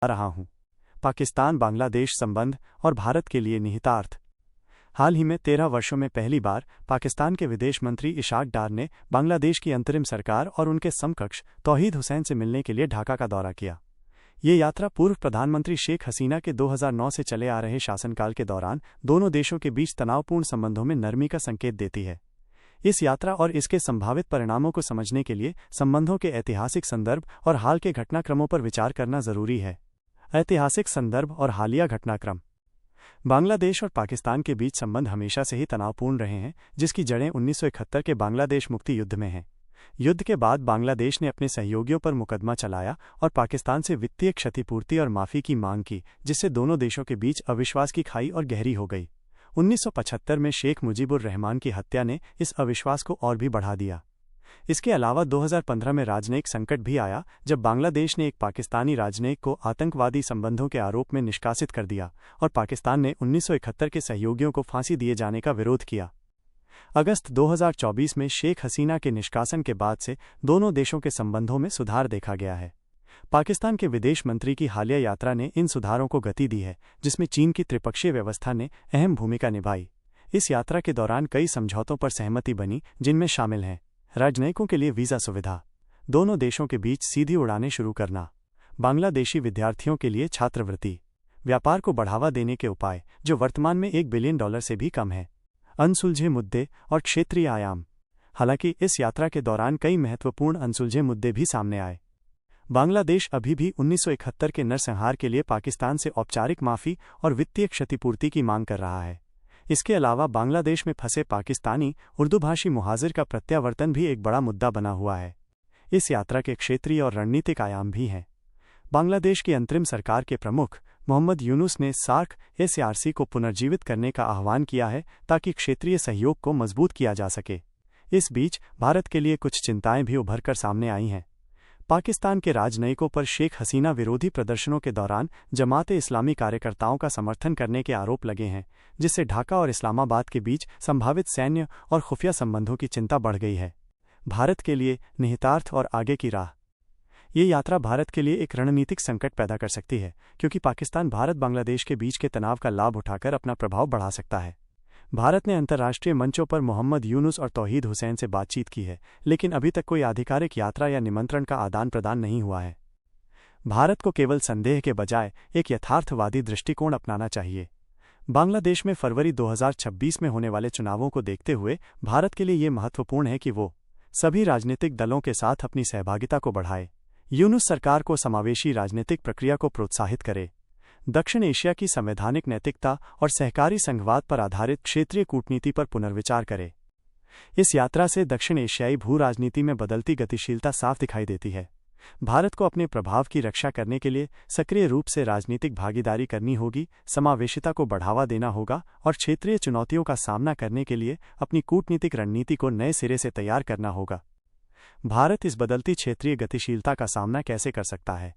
रहा हूं। पाकिस्तान बांग्लादेश संबंध और भारत के लिए निहितार्थ। हाल ही में 13 वर्षों में पहली बार पाकिस्तान के विदेश मंत्री इशाक डार ने बांग्लादेश की अंतरिम सरकार और उनके समकक्ष तौहीद हुसैन से मिलने के लिए ढाका का दौरा किया। ये यात्रा पूर्व प्रधानमंत्री शेख हसीना के 2009 से चले आ रहे शासनकाल के दौरान दोनों देशों के बीच तनावपूर्ण संबंधों में नरमी का संकेत देती है। इस यात्रा और इसके संभावित परिणामों को समझने के लिए संबंधों के ऐतिहासिक संदर्भ और हाल के घटनाक्रमों पर विचार करना जरूरी है। ऐतिहासिक संदर्भ और हालिया घटनाक्रम। बांग्लादेश और पाकिस्तान के बीच संबंध हमेशा से ही तनावपूर्ण रहे हैं, जिसकी जड़ें 1971 के बांग्लादेश मुक्ति युद्ध में हैं। युद्ध के बाद बांग्लादेश ने अपने सहयोगियों पर मुकदमा चलाया और पाकिस्तान से वित्तीय क्षतिपूर्ति और माफी की मांग की, जिससे दोनों देशों के बीच अविश्वास की खाई और गहरी हो गई। 1975 में शेख मुजीबुर रहमान की हत्या ने इस अविश्वास को और भी बढ़ा दिया। इसके अलावा 2015 में राजनयिक संकट भी आया, जब बांग्लादेश ने एक पाकिस्तानी राजनयिक को आतंकवादी संबंधों के आरोप में निष्कासित कर दिया और पाकिस्तान ने 1971 के सहयोगियों को फांसी दिए जाने का विरोध किया। अगस्त 2024 में शेख हसीना के निष्कासन के बाद से दोनों देशों के संबंधों में सुधार देखा गया है। पाकिस्तान के विदेश मंत्री की हालिया यात्रा ने इन सुधारों को गति दी है, जिसमें चीन की त्रिपक्षीय व्यवस्था ने अहम भूमिका निभाई। इस यात्रा के दौरान कई समझौतों पर सहमति बनी, जिनमें शामिल हैं राजनयिकों के लिए वीज़ा सुविधा, दोनों देशों के बीच सीधी उड़ानें शुरू करना, बांग्लादेशी विद्यार्थियों के लिए छात्रवृत्ति, व्यापार को बढ़ावा देने के उपाय जो वर्तमान में $1 बिलियन से भी कम है, अनसुलझे मुद्दे और क्षेत्रीय आयाम। हालांकि इस यात्रा के दौरान कई महत्वपूर्ण अनसुलझे मुद्दे भी सामने आए। बांग्लादेश अभी भी 1971 के नरसंहार के लिए पाकिस्तान से औपचारिक माफी और वित्तीय क्षतिपूर्ति की मांग कर रहा है। इसके अलावा बांग्लादेश में फंसे पाकिस्तानी उर्दूभाषी मुहाजिर का प्रत्यावर्तन भी एक बड़ा मुद्दा बना हुआ है। इस यात्रा के क्षेत्रीय और रणनीतिक आयाम भी हैं। बांग्लादेश की अंतरिम सरकार के प्रमुख मोहम्मद यूनुस ने सार्क-SARC को पुनर्जीवित करने का आह्वान किया है, ताकि क्षेत्रीय सहयोग को मजबूत किया जा सके। इस बीच भारत के लिए कुछ चिंताएं भी उभर कर सामने आई हैं। पाकिस्तान के राजनयिकों पर शेख हसीना विरोधी प्रदर्शनों के दौरान जमात-ए-इस्लामी कार्यकर्ताओं का समर्थन करने के आरोप लगे हैं, जिससे ढाका और इस्लामाबाद के बीच संभावित सैन्य और खुफिया संबंधों की चिंता बढ़ गई है। भारत के लिए निहितार्थ और आगे की राह। ये यात्रा भारत के लिए एक रणनीतिक संकट पैदा कर सकती है, क्योंकि पाकिस्तान भारत बांग्लादेश के बीच के तनाव का लाभ उठाकर अपना प्रभाव बढ़ा सकता है। भारत ने अंतर्राष्ट्रीय मंचों पर मोहम्मद यूनुस और तौहीद हुसैन से बातचीत की है, लेकिन अभी तक कोई आधिकारिक यात्रा या निमंत्रण का आदान प्रदान नहीं हुआ है। भारत को केवल संदेह के बजाय एक यथार्थवादी दृष्टिकोण अपनाना चाहिए। बांग्लादेश में फरवरी 2026 में होने वाले चुनावों को देखते हुए भारत के लिए ये महत्वपूर्ण है कि वो सभी राजनीतिक दलों के साथ अपनी सहभागिता को बढ़ाए। यूनुस सरकार को समावेशी राजनीतिक प्रक्रिया को प्रोत्साहित करे। दक्षिण एशिया की संवैधानिक नैतिकता और सहकारी संघवाद पर आधारित क्षेत्रीय कूटनीति पर पुनर्विचार करे। इस यात्रा से दक्षिण एशियाई भू राजनीति में बदलती गतिशीलता साफ दिखाई देती है। भारत को अपने प्रभाव की रक्षा करने के लिए सक्रिय रूप से राजनीतिक भागीदारी करनी होगी, समावेशिता को बढ़ावा देना होगा और क्षेत्रीय चुनौतियों का सामना करने के लिए अपनी कूटनीतिक रणनीति को नए सिरे से तैयार करना होगा। भारत इस बदलती क्षेत्रीय गतिशीलता का सामना कैसे कर सकता है?